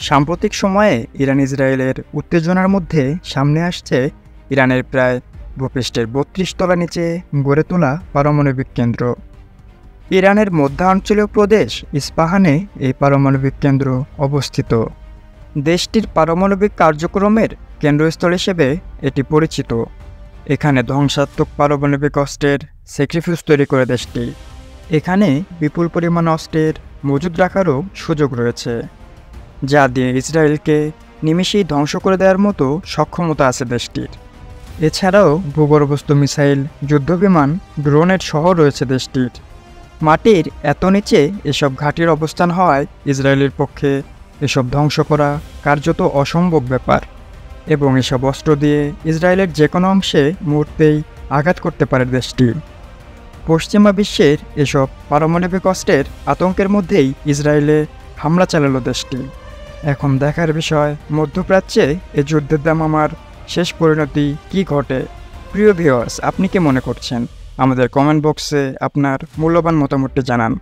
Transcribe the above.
সাম্প্রতিক সময়ে ইরান ইসরায়েলের উত্তেজনার মধ্যে সামনে আসছে ইরানের প্রায় ভূপৃষ্ঠের ৩২ তলা নিচে গড়ে তোলা পারমাণবিক কেন্দ্র। ইরানের মধ্যাঞ্চলীয় প্রদেশ ইস্পাহানে এই পারমাণবিক কেন্দ্র অবস্থিত। দেশটির পারমাণবিক কার্যক্রমের কেন্দ্রস্থল হিসেবে এটি পরিচিত। এখানে ধ্বংসাত্মক পারমাণবিক অস্ত্রের সেক্রিফিউজ তৈরি করে দেশটি। এখানে বিপুল পরিমাণ অস্ত্রের মজুদ রাখারও সুযোগ রয়েছে, যা দিয়ে ইসরায়েলকে নিমেষেই ধ্বংস করে দেওয়ার মতো সক্ষমতা আছে দেশটির। এছাড়াও ভূগর্ভস্থ মিসাইল, যুদ্ধবিমান, ড্রোনের শহর রয়েছে দেশটির। মাটির এত নিচে এসব ঘাঁটির অবস্থান হওয়ায় ইসরায়েলের পক্ষে এসব ধ্বংস করা কার্যত অসম্ভব ব্যাপার, এবং এসব অস্ত্র দিয়ে ইসরায়েলের যে কোনো অংশে মুহূর্তেই আঘাত করতে পারে দেশটি। পশ্চিমা বিশ্বের এসব পারমাণবিক অস্ত্রের আতঙ্কের মধ্যেই ইসরায়েলে হামলা চালালো দেশটি। এখন দেখার বিষয়, মধ্যপ্রাচ্যে এ যুদ্ধের দামামার শেষ পরিণতি কী ঘটে। প্রিয় ভিউয়ার্স, আপনি কি মনে করছেন? আমাদের কমেন্ট বক্সে আপনার মূল্যবান মতামতটি জানান।